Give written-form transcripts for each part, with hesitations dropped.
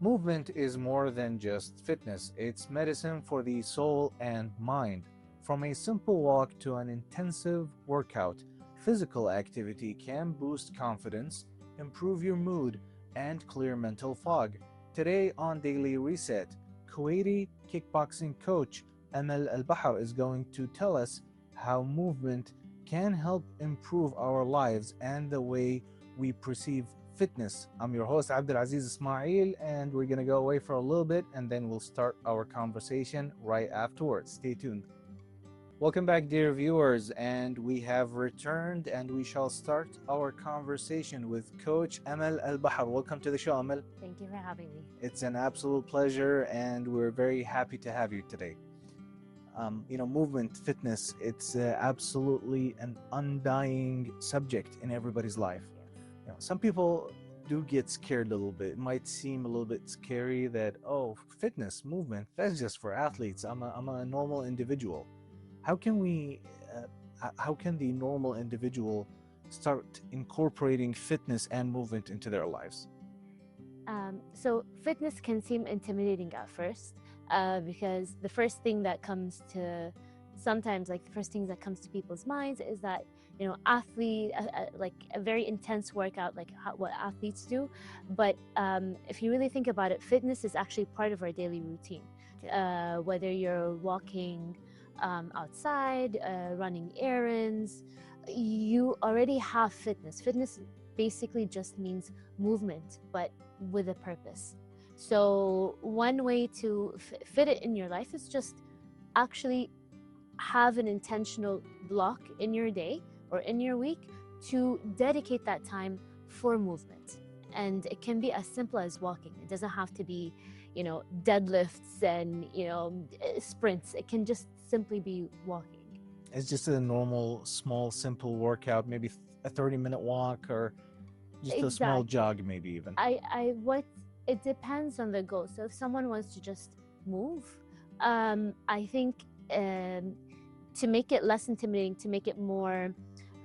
Movement is more than just fitness, it's medicine for the soul and mind. From a simple walk to an intensive workout, physical activity can boost confidence, improve your mood, and clear mental fog. Today on Daily Reset, Kuwaiti kickboxing coach Amal Albahar is going to tell us how movement can help improve our lives and the way we perceive fitness. I'm your host Abdulaziz Ismail, and we're gonna go away for a little bit and then we'll start our conversation right afterwards. Stay tuned. Welcome back, dear viewers, and we have returned and we shall start our conversation with Coach Amal Albahar. Welcome to the show, Amal. Thank you for having me. It's an absolute pleasure and we're very happy to have you today. Movement, fitness, it's absolutely an undying subject in everybody's life. Some people do get scared a little bit. It might seem a little bit scary that, oh, fitness, movement, that's just for athletes. I'm a normal individual. How can the normal individual start incorporating fitness and movement into their lives? So fitness can seem intimidating at first because the first thing that comes to people's minds is that, athlete, like a very intense workout, like what athletes do. But if you really think about it, fitness is actually part of our daily routine. Whether you're walking outside, running errands, you already have fitness. Fitness basically just means movement, but with a purpose. So one way to fit it in your life is just actually have an intentional block in your day or in your week to dedicate that time for movement. And it can be as simple as walking. It doesn't have to be, deadlifts and, sprints. It can just simply be walking. It's just a normal, small, simple workout, maybe a 30-minute walk or just a small jog, maybe even. It depends on the goal. So if someone wants to just move, I think to make it less intimidating, to make it more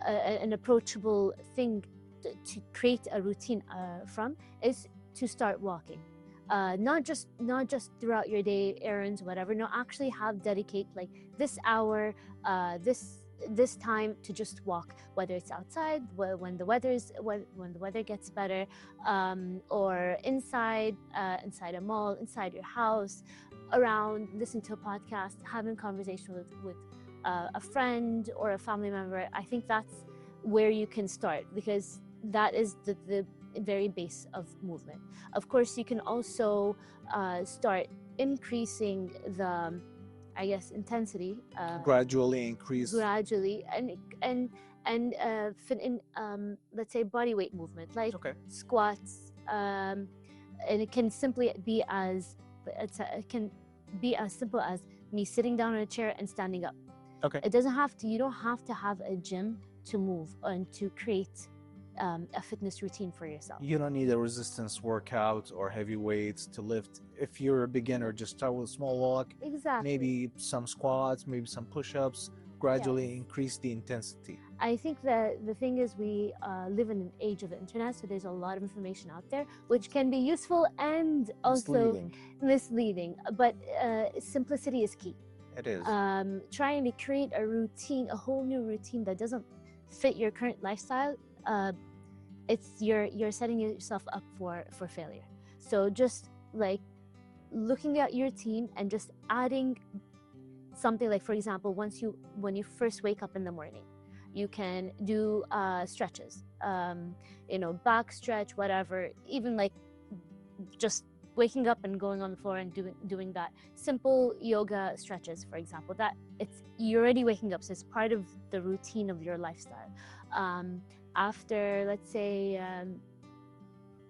an approachable thing to create a routine from, is to start walking. Not just throughout your day, errands, whatever. No, actually dedicate like this hour, this time to just walk, whether it's outside, when the weather gets better, or inside a mall, inside your house, around, listen to a podcast, having conversation with a friend or a family member. I think that's where you can start, because that is the very base of movement. Of course, you can also start increasing the, intensity. Gradually increase. And fit in, let's say, body weight movement, like squats. And it can simply be it can be as simple as me sitting down in a chair and standing up. Okay. You don't have to have a gym to move and to create a fitness routine for yourself. You don't need a resistance workout or heavy weights to lift. If you're a beginner, just start with a small walk. Exactly. Maybe some squats, maybe some push-ups, gradually increase the intensity. I think that the thing is, we live in an age of the internet, so there's a lot of information out there which can be useful and also misleading. But simplicity is key. It is. Trying to create a routine, a whole new routine that doesn't fit your current lifestyle, you're setting yourself up for failure. So just like looking at your routine and just adding something, like, for example, when you first wake up in the morning, you can do stretches, back stretch, whatever, even like just waking up and going on the floor and doing that simple yoga stretches, for example. That you're already waking up, so it's part of the routine of your lifestyle. After, let's say,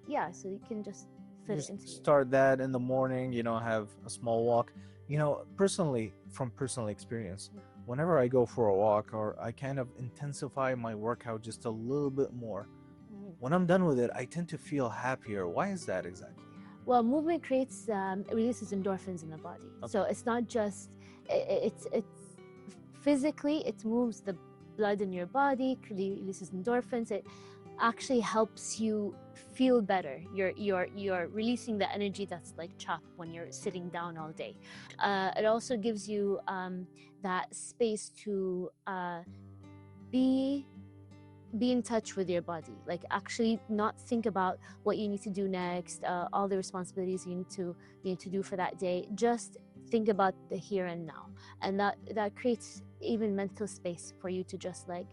so you can just fit it into start that in the morning, have a small walk. Personally, from personal experience, whenever I go for a walk, or I kind of intensify my workout just a little bit more, when I'm done with it, I tend to feel happier. Why is that exactly? Well, movement releases endorphins in the body. Okay. So it's not just, it's physically, it moves the blood in your body, releases endorphins. actually helps you feel better. You're releasing the energy that's like trapped when you're sitting down all day. It also gives you that space to be in touch with your body, like actually not think about what you need to do next, all the responsibilities you need to do for that day. Just think about the here and now, and that creates even mental space for you to just like,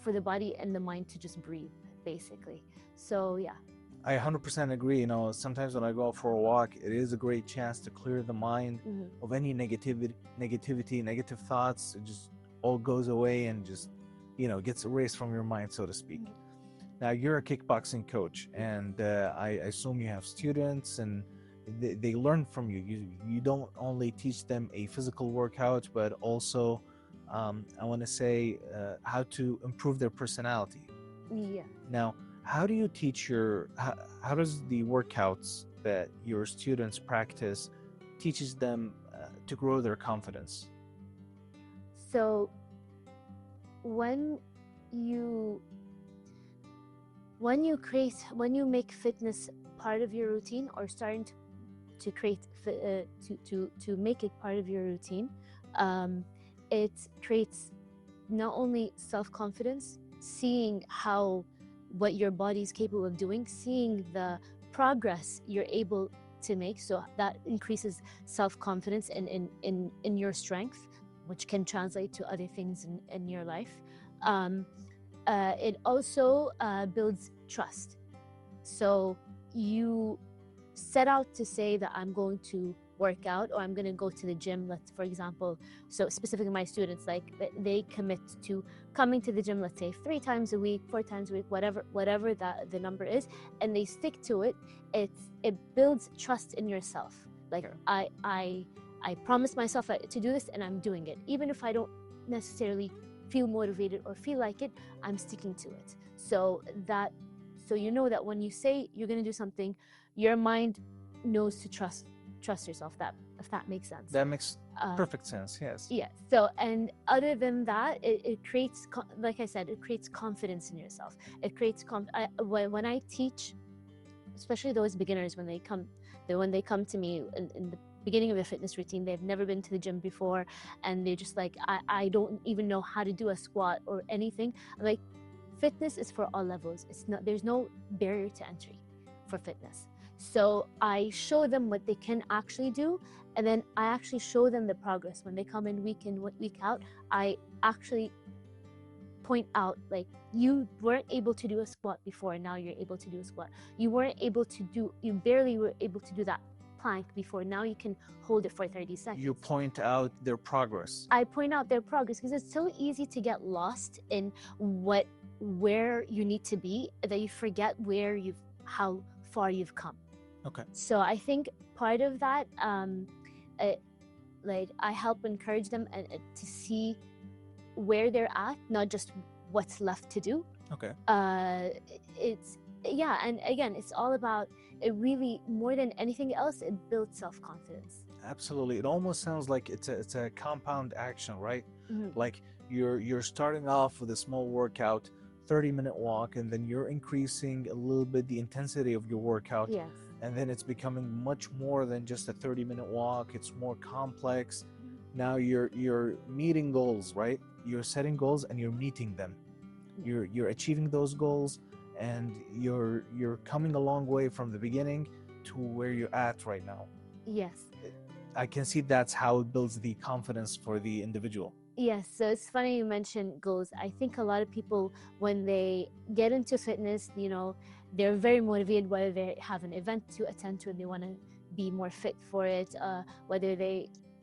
for the body and the mind to just breathe, basically. So yeah, I 100% agree. You know, sometimes when I go out for a walk, it is a great chance to clear the mind of any negative thoughts. It just all goes away and just, you know, gets erased from your mind, so to speak. Now, you're a kickboxing coach, and I assume you have students, and they learn from you. You don't only teach them a physical workout, but also, I want to say, how to improve their personality. Yeah. Now, how do you teach how does the workouts that your students practice teaches them to grow their confidence? So when you make fitness part of your routine, or starting to create to make it part of your routine, it creates not only self-confidence, seeing what your body is capable of doing, seeing the progress you're able to make, so that increases self-confidence in your strength, which can translate to other things in your life. It also builds trust. So you set out to say that I'm going to work out, or I'm going to go to the gym, for example. So specifically my students, like they commit to coming to the gym, let's say 3 times a week, 4 times a week, whatever the number is, and they stick to it. It builds trust in yourself. Like, sure. I promised myself to do this, and I'm doing it. Even if I don't necessarily feel motivated or feel like it, I'm sticking to it. So you know that when you say you're going to do something, your mind knows to trust yourself, if that makes sense. That makes perfect sense, yes. Yeah. So, and other than that, it creates, like I said, it creates confidence in yourself. It creates when I teach, especially those beginners, when they come to me in the beginning of a fitness routine, they've never been to the gym before, and they're just like, I don't even know how to do a squat or anything. I'm like, fitness is for all levels. There's no barrier to entry for fitness. So I show them what they can actually do, and then I actually show them the progress. When they come in week out, I actually point out, like, you weren't able to do a squat before, and now you're able to do a squat. You barely were able to do that plank before, now you can hold it for 30 seconds. You point out their progress. I point out their progress, because it's so easy to get lost in where you need to be, that you forget how far you've come. Okay. So I think part of that, like, I help encourage them to see where they're at, not just what's left to do. Okay. And again, it's all about, it really, more than anything else, it builds self-confidence. Absolutely. It almost sounds like it's a compound action, right? Mm-hmm. Like you're starting off with a small workout, 30-minute walk, and then you're increasing a little bit the intensity of your workout. Yes. And then it's becoming much more than just a 30-minute walk. It's more complex. Now you're meeting goals, right? You're setting goals and you're meeting them. You're achieving those goals, and you're coming a long way from the beginning to where you're at right now. Yes. I can see that's how it builds the confidence for the individual. Yes, so it's funny you mentioned goals. I think a lot of people, when they get into fitness, they're very motivated, whether they have an event to attend to and they want to be more fit for it,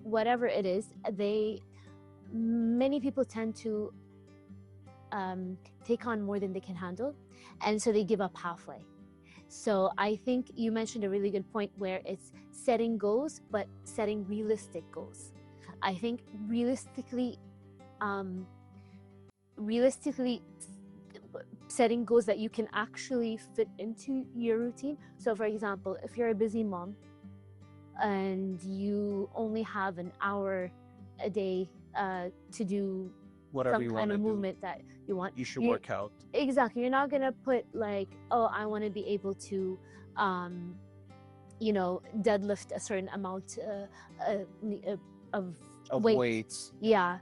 whatever it is, many people tend to take on more than they can handle, and so they give up halfway. So I think you mentioned a really good point, where it's setting goals, but setting realistic goals. I think realistically setting goals that you can actually fit into your routine. So for example, if you're a busy mom and you only have an hour a day to do whatever some you kind want of to do, movement that you want. you should You- work out. Exactly. You're not gonna put like, oh, I want to be able to, deadlift a certain amount of Of weight. weights. Yeah,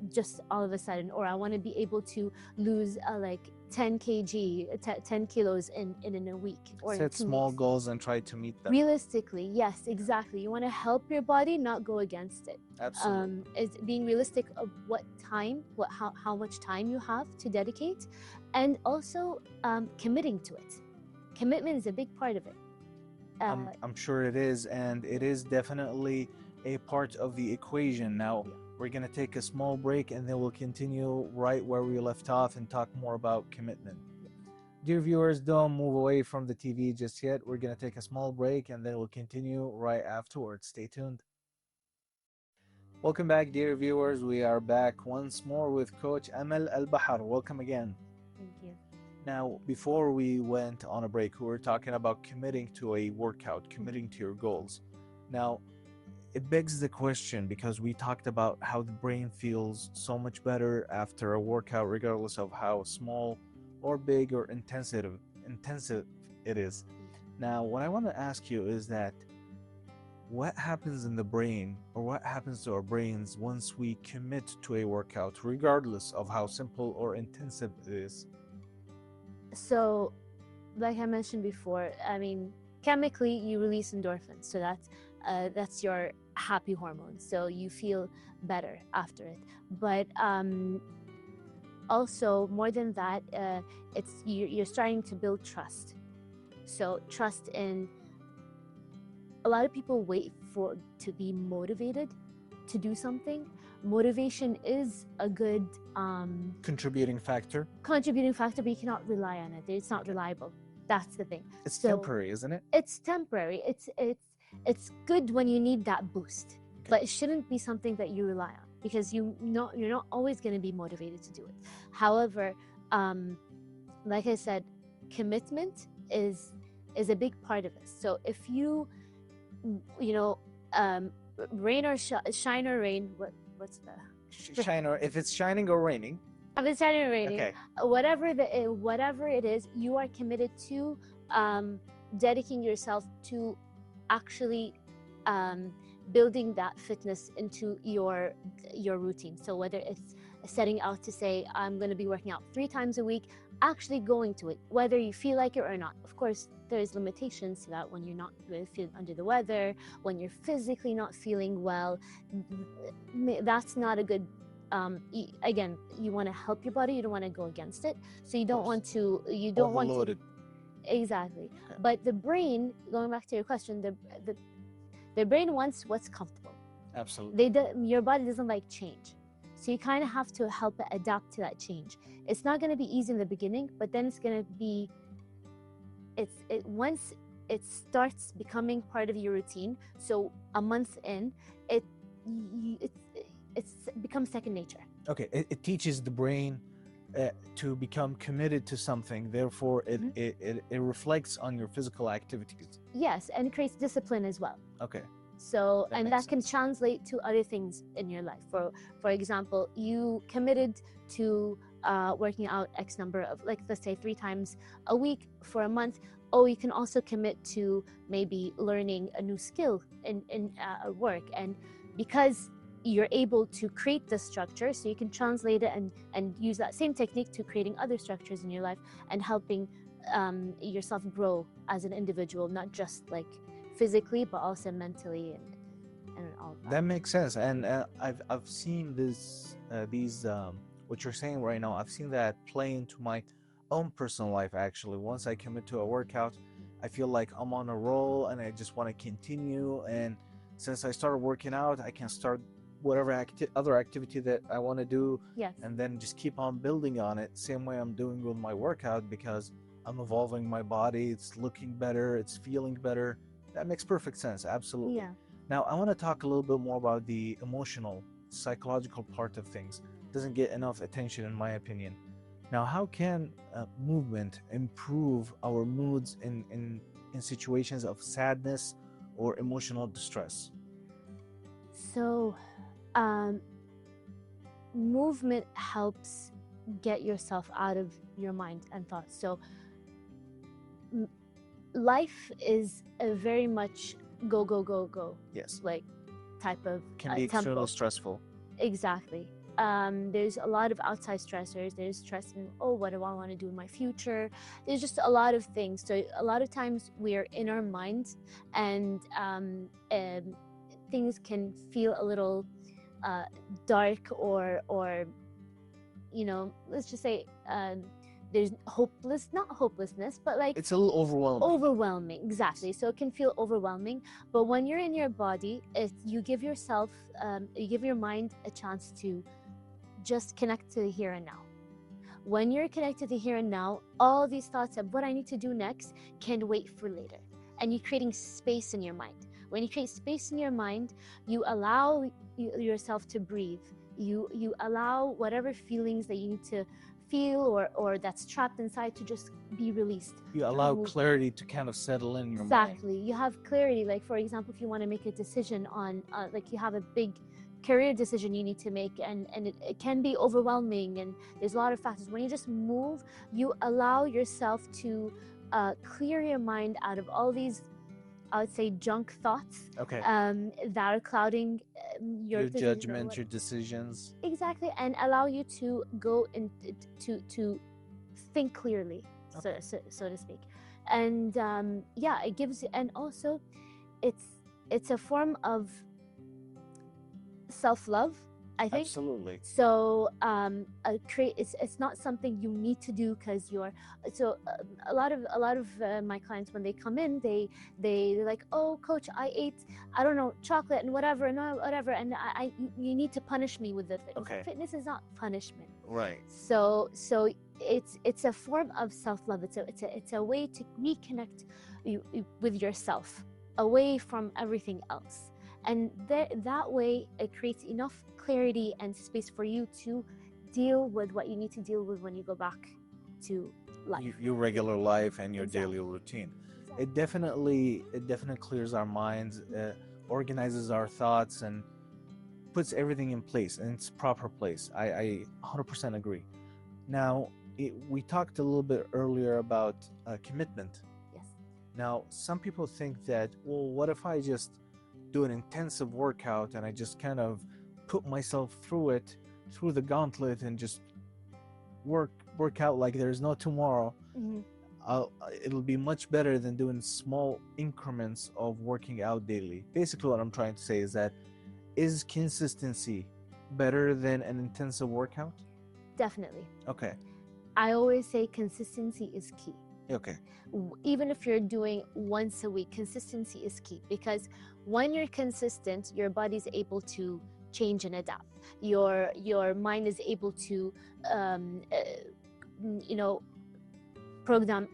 just all of a sudden, or I want to be able to lose like 10 kg, 10 kilos in a week or in Set 2 small weeks. goals and try to meet them. Realistically, yes, exactly. You want to help your body, not go against it. Absolutely. Is being realistic of what time, how much time you have to dedicate, and also committing to it. Commitment is a big part of it. I'm sure it is, and it is definitely a part of the equation. Now, we're going to take a small break and then we'll continue right where we left off and talk more about commitment. Dear viewers, don't move away from the TV just yet. We're going to take a small break and then we'll continue right afterwards. Stay tuned. Welcome back, dear viewers. We are back once more with Coach Amal Albahar. Welcome again. Thank you. Now, before we went on a break, we were talking about committing to a workout, committing to your goals. Now, it begs the question, because we talked about how the brain feels so much better after a workout, regardless of how small or big or intensive it is. Now, what I want to ask you is that what happens in the brain, or what happens to our brains once we commit to a workout, regardless of how simple or intensive it is? So, like I mentioned before, I mean, chemically you release endorphins, so that's your happy hormone. So you feel better after it. But also, more than that, you're starting to build trust. So trust in. A lot of people wait to be motivated to do something. Motivation is a good Contributing factor. but you cannot rely on it. It's not reliable. That's the thing. It's So, temporary, isn't it? It's temporary. It's good when you need that boost, but it shouldn't be something that you rely on, because you're not always going to be motivated to do it. However, like I said, commitment is a big part of it. So if rain or shine or rain, what's the Shine, or if it's shining or raining. If it's shining or raining, Okay. whatever it is, you are committed to dedicating yourself to actually building that fitness into your routine. So whether it's setting out to say, I'm going to be working out 3 times a week, actually going to it, whether you feel like it or not. Of course, there's limitations to that when you're not feeling under the weather, when you're physically not feeling well. That's not a good. Again, you want to help your body, you don't want to go against it, so you don't want to Overloaded. Exactly. Okay. But the brain, going back to your question, the brain wants what's comfortable. Absolutely. Your body doesn't like change, so you kind of have to help it adapt to that change. It's not going to be easy in the beginning, but then it's going to be once it starts becoming part of your routine, so a month in, it becomes second nature. Okay, it teaches the brain to become committed to something. Therefore, it reflects on your physical activities. Yes, and it creates discipline as well. Okay. So, That and makes that can translate to other things in your life. For example, you committed to working out X number of, like, let's say 3 times a week for a month. Oh, you can also commit to maybe learning a new skill in work, and because you're able to create the structure, so you can translate it and use that same technique to creating other structures in your life and helping yourself grow as an individual, not just like physically, but also mentally and all of that. That makes sense, and I've seen these what you're saying right now. I've seen that play into my own personal life. Actually, once I commit to a workout, I feel like I'm on a roll and I just want to continue. And since I started working out, I can start whatever other activity that I want to do. Yes. And then just keep on building on it, same way I'm doing with my workout, because I'm evolving my body. It's looking better, it's feeling better. That makes perfect sense. Absolutely. Yeah. Now I want to talk a little bit more about the emotional, psychological part of things. It doesn't get enough attention, in my opinion. Now, how can movement improve our moods in situations of sadness or emotional distress? So movement helps get yourself out of your mind and thoughts. So life is a very much go, go, go, go. Yes. Like type of Can be tempo. extremely stressful. Exactly. There's a lot of outside stressors. There's stress in, oh, what do I want to do in my future? There's just a lot of things. So a lot of times we are in our minds, and things can feel a little dark, or you know, let's just say there's not hopelessness, but like It's a little overwhelming. Exactly. So it can feel overwhelming, but when you're in your body, you give yourself you give your mind a chance to just connect to the here and now. When you're connected to the here and now, all these thoughts of what I need to do next can wait for later, and you're creating space in your mind. When you create space in your mind, you allow yourself to breathe. You allow whatever feelings that you need to feel or that's trapped inside to just be released. You allow clarity to kind of settle in your mind. Exactly. You have clarity. Like, for example, if you want to make a decision on like you have a big career decision you need to make, and it can be overwhelming, and there's a lot of factors. When you just move, you allow yourself to clear your mind out of all these, I would say, junk thoughts. Okay. That are clouding your judgment, your decisions. Exactly, and allow you to go in to think clearly, Okay. so to speak. And yeah, it gives, and also it's a form of self-love, I think. Absolutely. So it's not something you need to do because you're a lot of my clients, when they come in, they're like, oh coach, I ate, I don't know, chocolate and whatever, and you need to punish me with the fitness. Okay. Fitness is not punishment. Right. So it's a form of self-love. It's a way to reconnect with yourself, away from everything else. And that way, it creates enough clarity and space for you to deal with what you need to deal with when you go back to life. Your regular life and your Exactly. daily routine. It definitely clears our minds, organizes our thoughts, and puts everything in place, in its proper place. I 100% agree. Now, we talked a little bit earlier about commitment. Yes. Now, some people think that, well, what if I just do an intensive workout and I just kind of put myself through the gauntlet, and just work out like there's no tomorrow. Mm-hmm. It'll be much better than doing small increments of working out daily. Basically, what I'm trying to say is that, is consistency better than an intensive workout? Definitely. Okay. I always say consistency is key. Okay. Even if you're doing once a week, consistency is key, because when you're consistent, your body's able to change and adapt. Your mind is able to program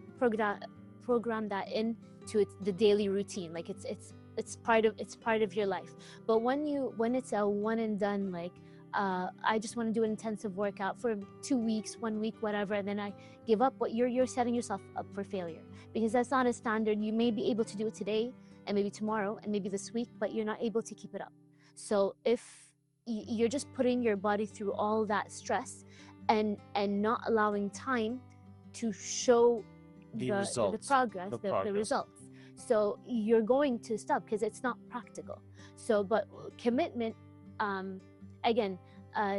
that into the daily routine. Like it's part of your life. But when it's a one and done, like I just want to do an intensive workout for 2 weeks, 1 week, whatever, and then I give up, what you're setting yourself up for failure, because that's not a standard. You may be able to do it today, and maybe tomorrow, and maybe this week, but you're not able to keep it up. So if you're just putting your body through all that stress and not allowing time to show the progress, the results, so you're going to stop because it's not practical. So, but commitment, again,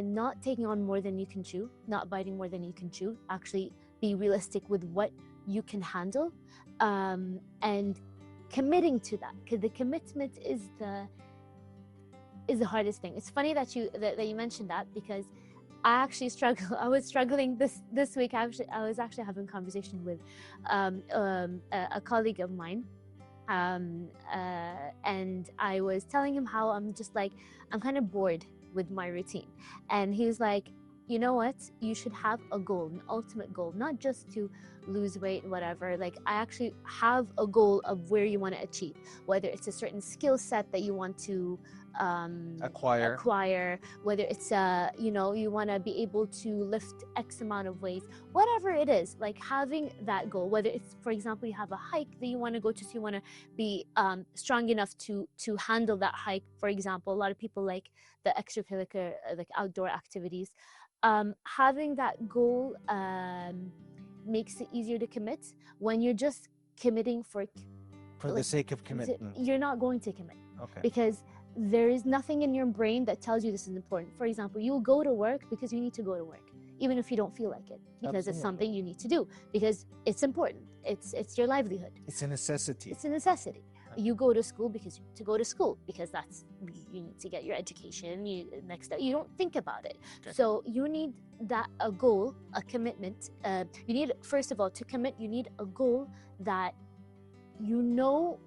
not taking on more than you can chew, not biting more than you can chew. Actually, be realistic with what you can handle, and committing to that, because the commitment is the hardest thing. It's funny that you mentioned that, because I was struggling this week. I was actually having a conversation with a colleague of mine, and I was telling him how I'm kind of bored with my routine, and he was like, you know what, you should have a goal, an ultimate goal, not just to lose weight, whatever. Like, I actually have a goal of where you want to achieve, whether it's a certain skill set that you want to acquire, whether it's you know, you want to be able to lift X amount of weights, whatever it is, like having that goal, whether it's, for example, you have a hike that you want to go to, so you want to be strong enough to handle that hike. For example, a lot of people like the extracurricular, like outdoor activities. Having that goal makes it easier to commit. When you're just committing for the sake of commitment, you're not going to commit. Okay. Because there is nothing in your brain that tells you this is important. For example, you'll go to work because you need to go to work, even if you don't feel like it, because it's something you need to do, because it's important. It's your livelihood. It's a necessity. It's a necessity. You go to school because to go to school, because that's, you need to get your education. You don't think about it. Okay. So you need a goal, a commitment. You need, first of all, to commit, you need a goal that you know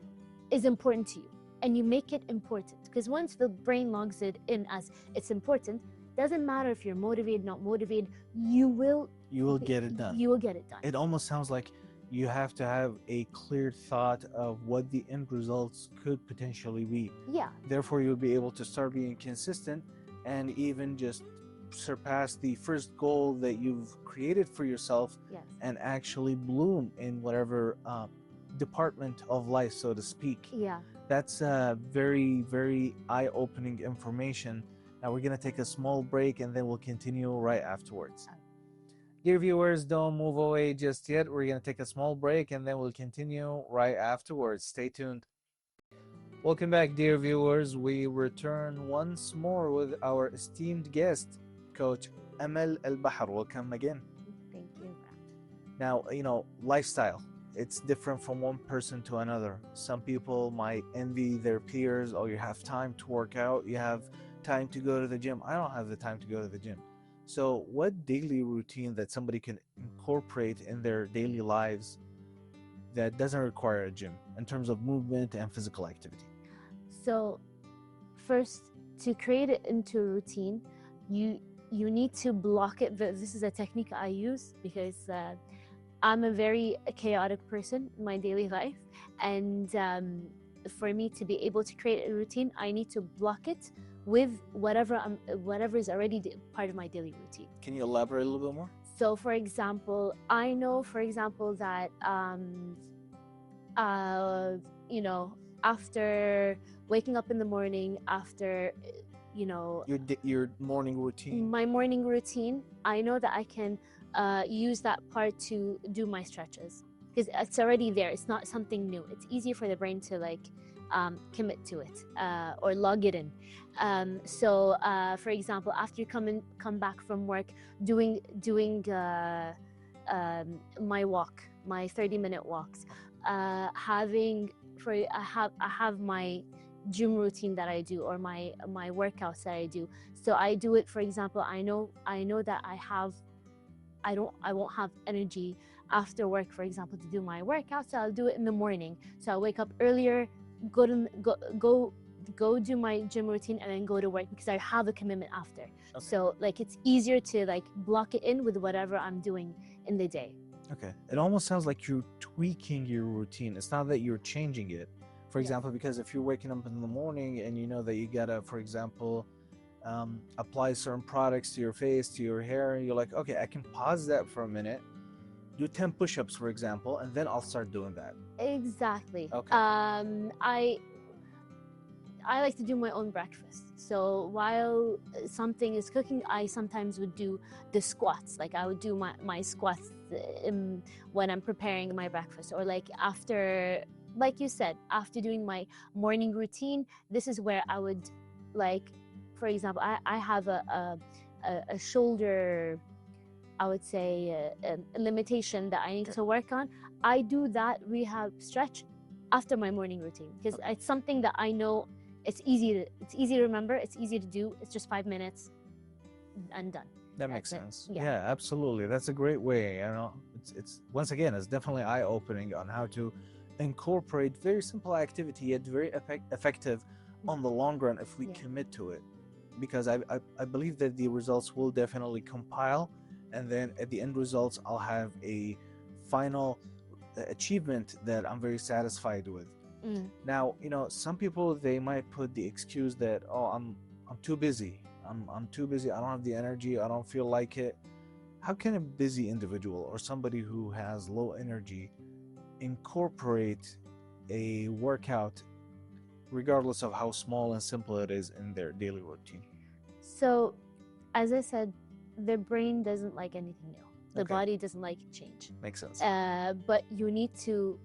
is important to you, and you make it important. Because once the brain logs it in as it's important, doesn't matter if you're motivated, not motivated, you will get it done. You will get it done. It almost sounds like you have to have a clear thought of what the end results could potentially be. Yeah. Therefore, you'll be able to start being consistent and even just surpass the first goal that you've created for yourself. Yes. And actually bloom in whatever department of life, so to speak. Yeah. That's very, very eye-opening information. Now we're gonna take a small break and then we'll continue right afterwards. Dear viewers, don't move away just yet. We're gonna take a small break and then we'll continue right afterwards. Stay tuned. Welcome back, dear viewers. We return once more with our esteemed guest, Coach Amal Albahar. Welcome again. Thank you. Now, you know, lifestyle, it's different from one person to another. Some people might envy their peers. Oh, you have time to work out, you have time to go to the gym. I don't have the time to go to the gym. So what daily routine that somebody can incorporate in their daily lives that doesn't require a gym in terms of movement and physical activity? So first, to create it into a routine, you need to block it. This is a technique I use because I'm a very chaotic person in my daily life, and for me to be able to create a routine, I need to block it with whatever is already part of my daily routine. Can you elaborate a little bit more? So, for example, I know, for example, that you know, after waking up in the morning, after your morning routine. My morning routine, I know that I can use that part to do my stretches because it's already there. It's not something new. It's easier for the brain to like commit to it or log it in. So for example, after you come back from work, doing my walk, my 30-minute walks, I have my gym routine that I do, or my workouts that I do. So I do it, for example, I know that I won't have energy after work, for example, to do my workouts. So I'll do it in the morning. So I'll wake up earlier, go do my gym routine, and then go to work because I have a commitment after. Okay. So like it's easier to like block it in with whatever I'm doing in the day. Okay. It almost sounds like you're tweaking your routine. It's not that you're changing it. For example, because if you're waking up in the morning and you know that you gotta, for example, apply certain products to your face, to your hair, and you're like, okay, I can pause that for a minute, do 10 push-ups, for example, and then I'll start doing that. Exactly. Okay. I like to do my own breakfast. So while something is cooking, I sometimes would do the squats. Like I would do my squats when I'm preparing my breakfast, or like after, like you said, after doing my morning routine, this is where I would, like, for example, I have a shoulder, I would say, a limitation that I need to work on. I do that rehab stretch after my morning routine because it's something that I know it's easy to remember, it's easy to do. It's just 5 minutes and done. That makes sense. Yeah, absolutely. That's a great way. You know, it's once again, it's definitely eye-opening on how to incorporate very simple activity yet very effective on the long run if we commit to it, because I believe that the results will definitely compile, and then at the end results I'll have a final achievement that I'm very satisfied with. Now, some people, they might put the excuse that, oh, I'm too busy. I'm too busy. I don't have the energy. I don't feel like it. How can a busy individual or somebody who has low energy incorporate a workout, regardless of how small and simple it is, in their daily routine? So, as I said, the brain doesn't like anything new. The Okay. body doesn't like change. Makes sense. But you need to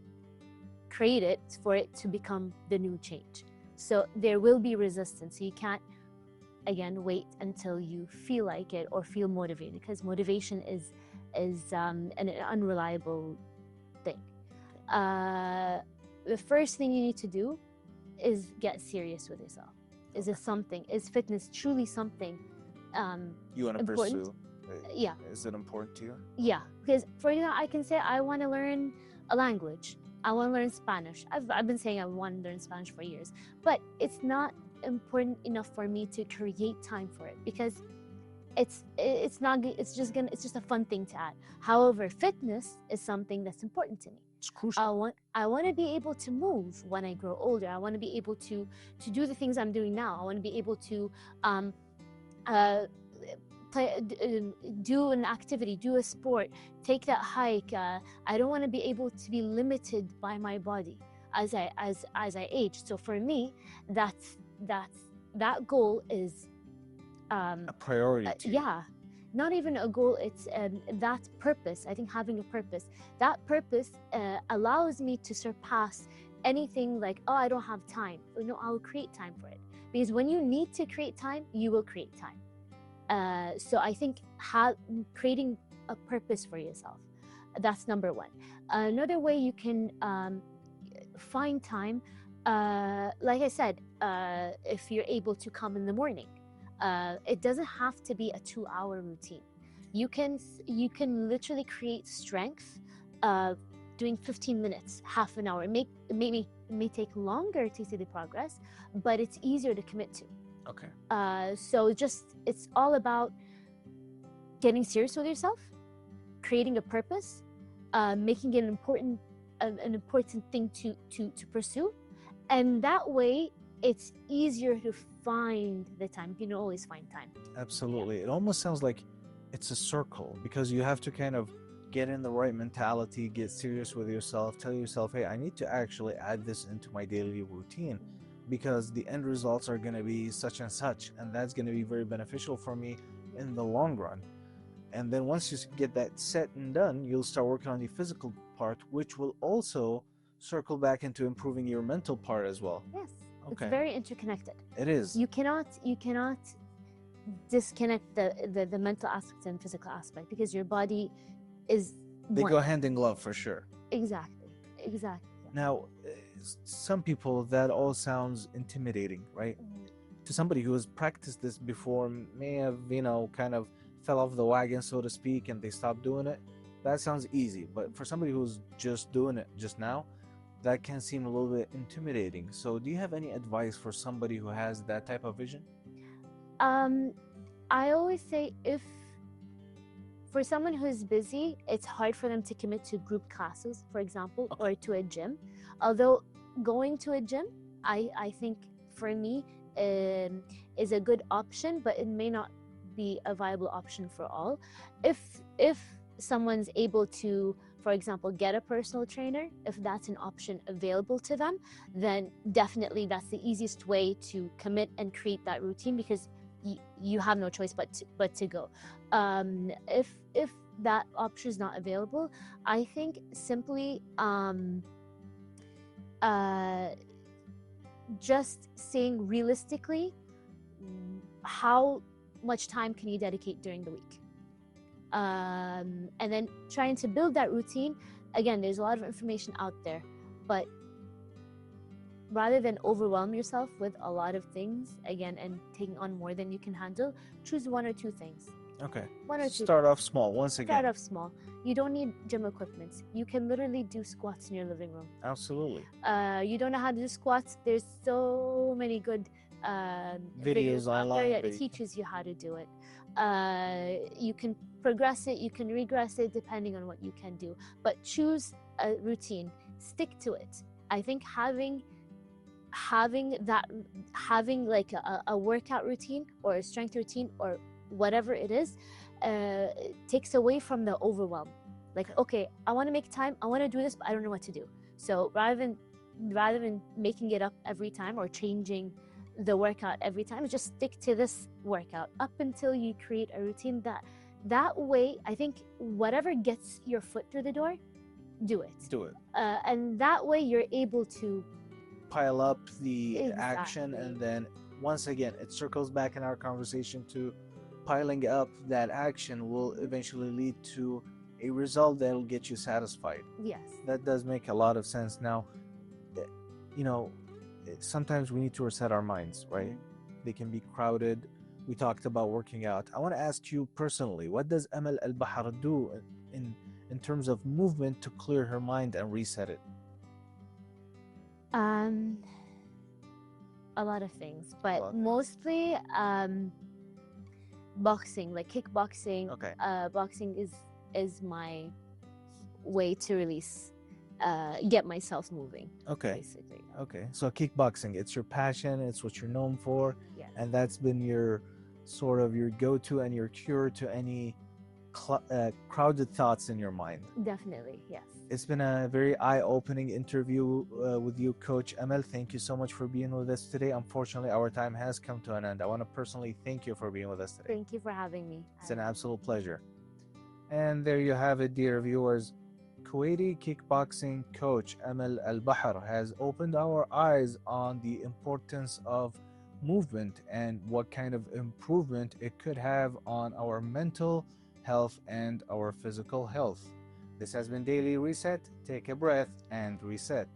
create it for it to become the new change. So there will be resistance. So you can't, again, wait until you feel like it or feel motivated, because motivation is an unreliable thing. The first thing you need to do is get serious with yourself. Is it something? Is fitness truly something You want to important? pursue? Yeah. Is it important to you? Yeah, because for example, I can say I want to learn a language. I want to learn Spanish. I've been saying I want to learn Spanish for years, but it's not important enough for me to create time for it, because it's just a fun thing to add. However, fitness is something that's important to me. It's crucial. I want to be able to move when I grow older. I want to be able to do the things I'm doing now. I want to be able to do an activity, do a sport, take that hike. I don't want to be able to be limited by my body as I age. So for me, that goal is A priority to you. yeah, not even a goal. It's that purpose. I think having a purpose, that purpose allows me to surpass anything like, oh, I don't have time. I'll create time for it, because when you need to create time, you will create time. So I think creating a purpose for yourself, that's number one. Another way you can find time, like I said, if you're able to come in the morning, it doesn't have to be a 2-hour routine. You can literally create strength doing 15 minutes, half an hour. It may take longer to see the progress, but it's easier to commit to. Okay. So it's all about getting serious with yourself, creating a purpose, making it an important thing to pursue, and that way it's easier to find the time. You can always find time. Absolutely. It almost sounds like it's a circle, because you have to kind of get in the right mentality, get serious with yourself, tell yourself, hey, I need to actually add this into my daily routine, because the end results are going to be such and such, and that's going to be very beneficial for me in the long run. And then once you get that set and done, you'll start working on the physical part, which will also circle back into improving your mental part as well. Yes. Okay. It's very interconnected. It is. You cannot disconnect the mental aspect and physical aspect, because your body is They one. go hand in glove for sure. Exactly. Now, some people, that all sounds intimidating, right? To somebody who has practiced this before, may have, kind of fell off the wagon, so to speak, and they stopped doing it. That sounds easy. But for somebody who's just doing it just now, that can seem a little bit intimidating. So do you have any advice for somebody who has that type of vision? I always say, if for someone who's busy, it's hard for them to commit to group classes, for example, or to a gym. Although going to a gym, I think for me is a good option, but it may not be a viable option for all. If someone's able to, for example, get a personal trainer, if that's an option available to them, then definitely that's the easiest way to commit and create that routine, because you have no choice but to go. If that option is not available, I think simply just saying realistically, how much time can you dedicate during the week? And then trying to build that routine. Again, there's a lot of information out there, but rather than overwhelm yourself with a lot of things, again, and taking on more than you can handle, choose 1 or 2 things. Okay. One or two. Start off small, once again. Start off small. You don't need gym equipment. You can literally do squats in your living room. Absolutely. You don't know how to do squats? There's so many good videos online that teaches you how to do it. You can progress it, you can regress it, depending on what you can do. But choose a routine, stick to it, I think having like a workout routine or a strength routine or whatever it is takes away from the overwhelm. Like, okay, I want to make time, I want to do this, but I don't know what to do. So rather than making it up every time or changing the workout every time, just stick to this workout up until you create a routine that way. I think whatever gets your foot through the door, do it. And that way you're able to pile up the action, Exactly. and then once again it circles back in our conversation to piling up that action will eventually lead to a result that will get you satisfied. Yes. That does make a lot of sense. Now, you know, sometimes we need to reset our minds, right? They can be crowded. We talked about working out. I want to ask you personally, what does Amal Albahar do in terms of movement to clear her mind and reset it? A lot of things, but lot. mostly boxing, like kickboxing. Okay. Boxing is my way to release, get myself moving. Okay. Basically. Okay. So kickboxing, it's your passion, it's what you're known for, Yes. and that's been your sort of your go-to and your cure to any crowded thoughts in your mind. Definitely, yes. It's been a very eye-opening interview with you, Coach Amal. Thank you so much for being with us today. Unfortunately, our time has come to an end. I want to personally thank you for being with us today. Thank you for having me. It's an absolute pleasure. And there you have it, dear viewers. Kuwaiti kickboxing coach Amal Albahar has opened our eyes on the importance of movement and what kind of improvement it could have on our mental health and our physical health. This has been Daily Reset. Take a breath and reset.